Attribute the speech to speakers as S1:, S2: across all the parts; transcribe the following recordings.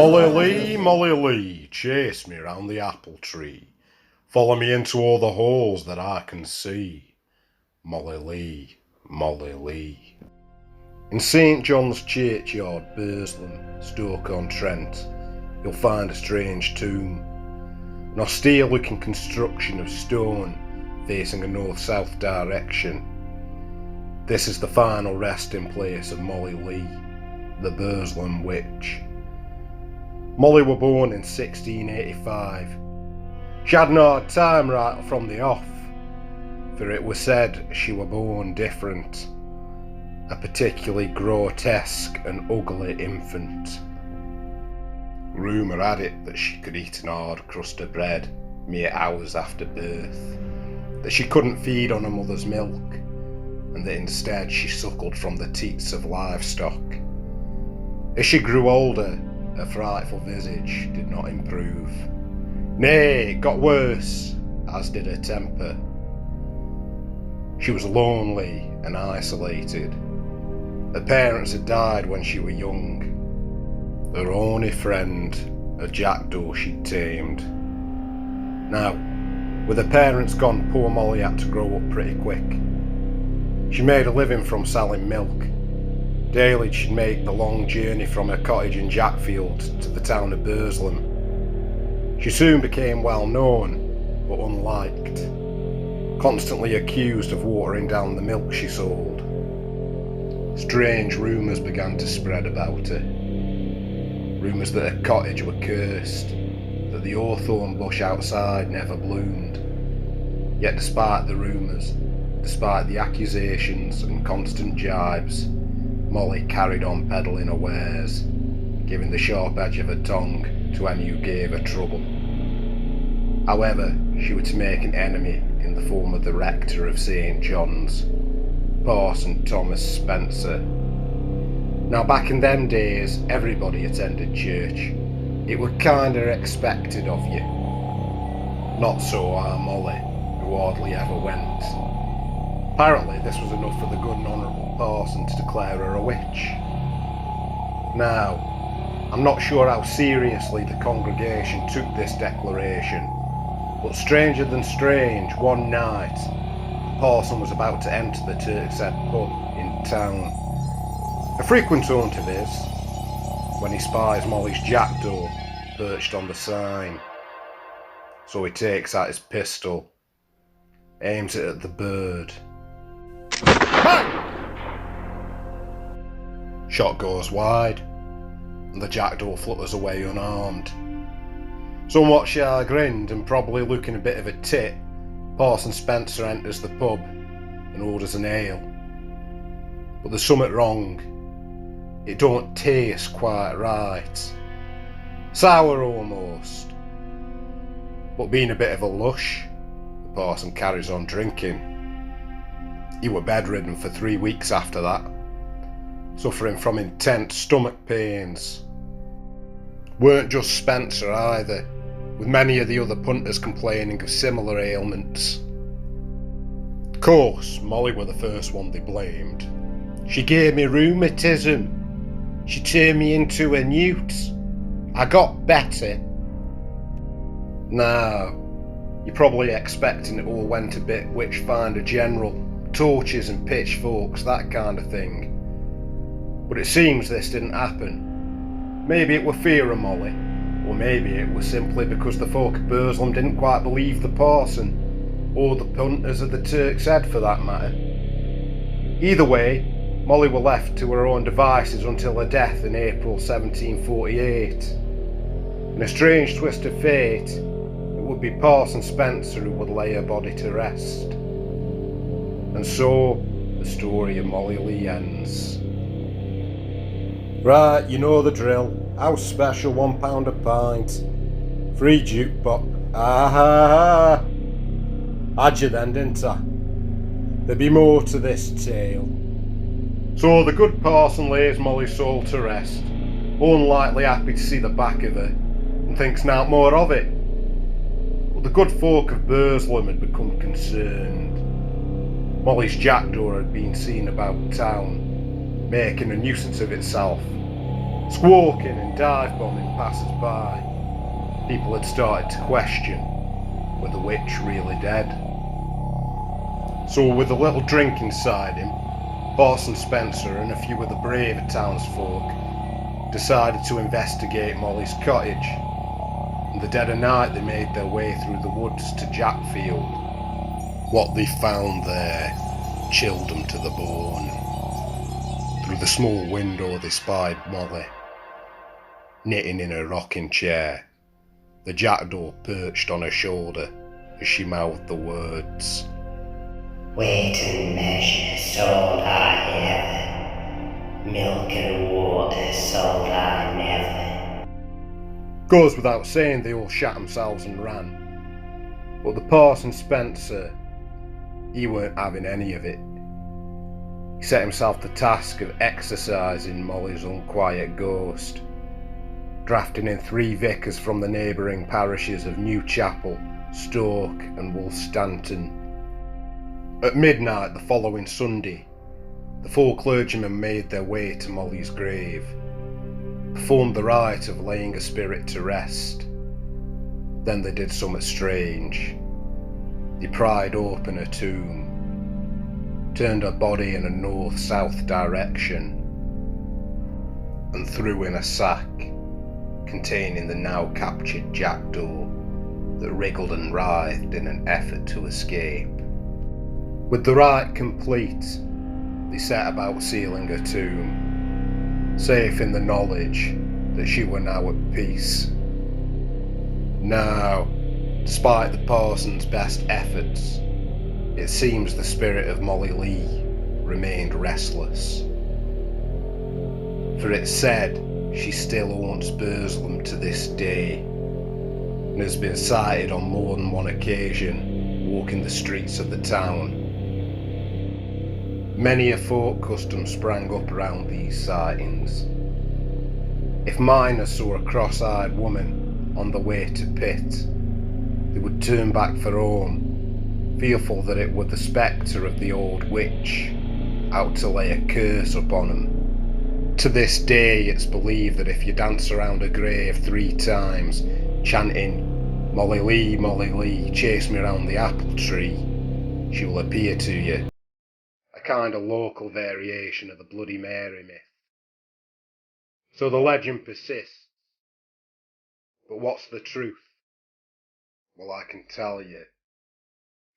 S1: Molly Leigh, chase me round the apple tree. Follow me into all the holes that I can see. Molly Leigh, Molly Leigh. In St John's Churchyard, Burslem, Stoke on Trent, you'll find a strange tomb. An austere-looking construction of stone facing a north-south direction. This is the final resting place of Molly Leigh, the Burslem witch. Molly were born in 1685. She had an hard time right from the off, for it was said she were born different, a particularly grotesque and ugly infant. Rumour had it that she could eat an hard crust of bread mere hours after birth, that she couldn't feed on her mother's milk, and that instead she suckled from the teats of livestock. As she grew older, her frightful visage did not improve. Nay, it got worse, as did her temper. She was lonely and isolated. Her parents had died when she was young. Her only friend, a jackdaw she'd tamed. Now, with her parents gone, poor Molly had to grow up pretty quick. She made a living from selling milk. Daily she'd make the long journey from her cottage in Jackfield to the town of Burslem. She soon became well known, but unliked, constantly accused of watering down the milk she sold. Strange rumours began to spread about her. Rumours that her cottage were cursed, that the hawthorn bush outside never bloomed. Yet despite the rumours, despite the accusations and constant jibes, Molly carried on peddling her wares, giving the sharp edge of her tongue to any who gave her trouble. However, she was to make an enemy in the form of the rector of St John's, Parson Thomas Spencer. Now back in them days, everybody attended church. It was kinda expected of you. Not so our Molly, who hardly ever went. Apparently this was enough for the good and honourable parson to declare her a witch. Now, I'm not sure how seriously the congregation took this declaration, but stranger than strange, one night, the parson was about to enter the Turk's Head pub in town. A frequent haunt of his, when he spies Molly's jackdaw perched on the sign. So he takes out his pistol, aims it at the bird. Bang! Shot goes wide, and the jackdaw flutters away unarmed. Somewhat chagrined and probably looking a bit of a tit, Parson Spencer enters the pub and orders an ale. But there's something wrong. It don't taste quite right. Sour almost. But being a bit of a lush, the parson carries on drinking. He were bedridden for 3 weeks after that, suffering from intense stomach pains. Weren't just Spencer either, with many of the other punters complaining of similar ailments. Of course, Molly were the first one they blamed. She gave me rheumatism. She turned me into a newt. I got better. Now, you're probably expecting it all went a bit witchfinder general, torches and pitchforks, that kind of thing. But it seems this didn't happen. Maybe it were fear of Molly, or maybe it was simply because the folk of Burslem didn't quite believe the parson, or the punters of the Turk's Head for that matter. Either way, Molly were left to her own devices until her death in April 1748. In a strange twist of fate, it would be Parson Spencer who would lay her body to rest. And so, the story of Molly Leigh ends. Right, you know the drill. House special, £1 a pint. Free jukebox. Ah, had you then, didn't I? There'd be more to this tale. So the good parson lays Molly's soul to rest, unlikely happy to see the back of her, and thinks nought more of it. But the good folk of Burslem had become concerned. Molly's jackdaw had been seen about town, making a nuisance of itself, squawking and dive-bombing passers-by. People had started to question, were the witch really dead? So with a little drink inside him, Parson Spencer and a few of the braver townsfolk decided to investigate Molly's cottage. In the dead of night they made their way through the woods to Jackfield. What they found there chilled them to the bone. Through the small window they spied Molly, knitting in a rocking chair, the jackdaw perched on her shoulder as she mouthed the words,
S2: "Weight and measure sold I heaven, milk and water sold I never."
S1: Goes without saying they all shat themselves and ran. But the Parson Spencer, he weren't having any of it. He set himself the task of exorcising Molly's unquiet ghost, drafting in 3 vicars from the neighbouring parishes of Newchapel, Stoke and Woolstanton. At midnight the following Sunday, the 4 clergymen made their way to Molly's grave, performed the rite of laying a spirit to rest. Then they did something strange. They pried open her tomb, turned her body in a north-south direction, and threw in a sack containing the now captured jackdaw that wriggled and writhed in an effort to escape. With the rite complete, they set about sealing her tomb, safe in the knowledge that she were now at peace. Now, despite the parson's best efforts, it seems the spirit of Molly Leigh remained restless. For it's said she still haunts Burslem to this day, and has been sighted on more than one occasion walking the streets of the town. Many a folk custom sprang up around these sightings. If miners saw a cross-eyed woman on the way to pit, they would turn back for home, fearful that it were the spectre of the old witch, out to lay a curse upon them. To this day it's believed that if you dance around a grave 3 times, chanting, Molly Leigh, chase me round the apple tree, she will appear to you. A kind of local variation of the Bloody Mary myth. So the legend persists. But what's the truth? Well, I can tell you,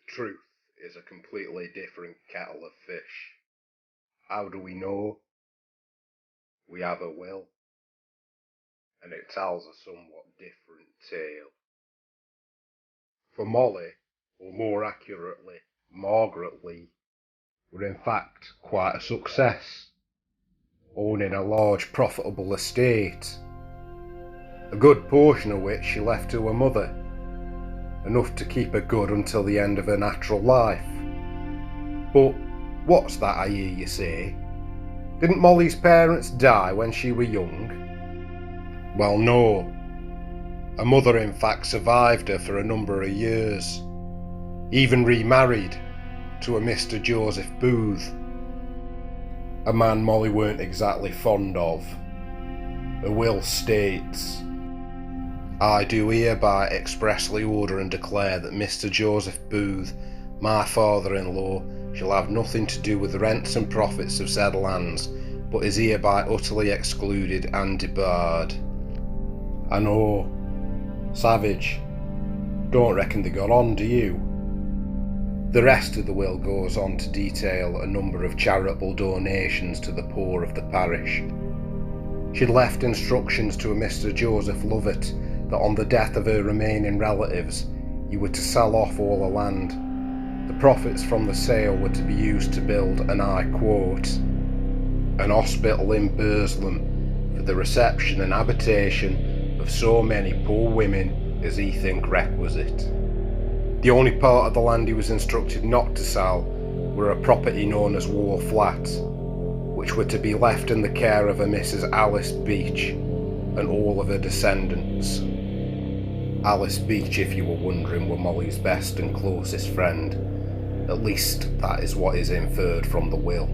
S1: the truth is a completely different kettle of fish. How do we know? We have a will, and it tells a somewhat different tale. For Molly, or more accurately, Margaret Leigh, were in fact quite a success, owning a large profitable estate, a good portion of which she left to her mother, enough to keep her good until the end of her natural life. But what's that I hear you say? Didn't Molly's parents die when she were young? Well, no. Her mother in fact survived her for a number of years, even remarried to a Mr Joseph Booth, a man Molly weren't exactly fond of. Her will states, I do hereby expressly order and declare that Mr Joseph Booth, my father-in-law, shall have nothing to do with the rents and profits of said lands, but is hereby utterly excluded and debarred. I know, savage, don't reckon they got on, do you? The rest of the will goes on to detail a number of charitable donations to the poor of the parish. She'd left instructions to a Mr Joseph Lovett that on the death of her remaining relatives, you were to sell off all the land. The profits from the sale were to be used to build, and I quote, an hospital in Burslem for the reception and habitation of so many poor women as he think requisite. The only part of the land he was instructed not to sell were a property known as War Flats, which were to be left in the care of a Mrs Alice Beach and all of her descendants. Alice Beach, if you were wondering, were Molly's best and closest friend. At least that is what is inferred from the will.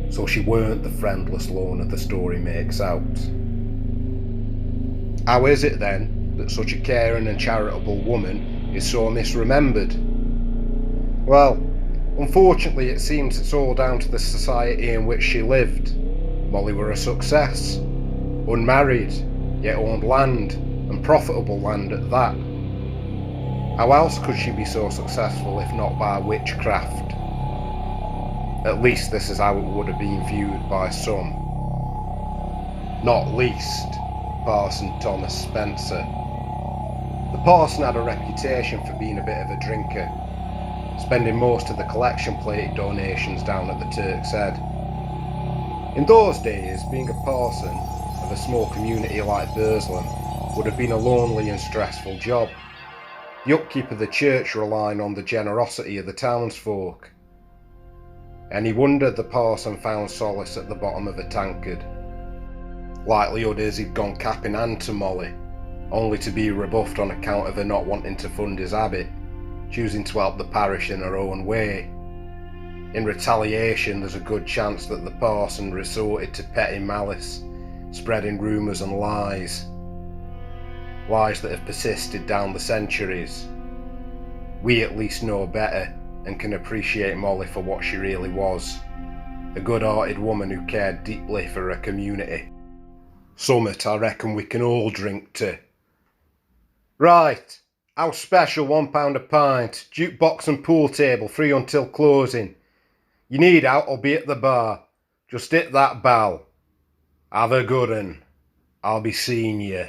S1: so she weren't the friendless loner the story makes out. How is it then that such a caring and charitable woman is so misremembered? Well, unfortunately it seems it's all down to the society in which she lived. Molly were a success, unmarried, yet owned land, and profitable land at that. How else could she be so successful if not by witchcraft? At least this is how it would have been viewed by some. Not least Parson Thomas Spencer. The parson had a reputation for being a bit of a drinker, spending most of the collection plate donations down at the Turk's Head. In those days, being a parson of a small community like Burslem would have been a lonely and stressful job, the upkeep of the church relying on the generosity of the townsfolk. Any wonder the parson found solace at the bottom of a tankard. Likelihood is he'd gone cap in hand to Molly, only to be rebuffed on account of her not wanting to fund his habit, choosing to help the parish in her own way. In retaliation, there's a good chance that the parson resorted to petty malice, spreading rumours and lies. Lies that have persisted down the centuries. We at least know better and can appreciate Molly for what she really was, a good-hearted woman who cared deeply for her community. Summit I reckon we can all drink to. Right, house special £1 a pint, jukebox and pool table free until closing. You need out, I'll be at the bar. Just hit that bell. Have a good 'un. I'll be seeing you.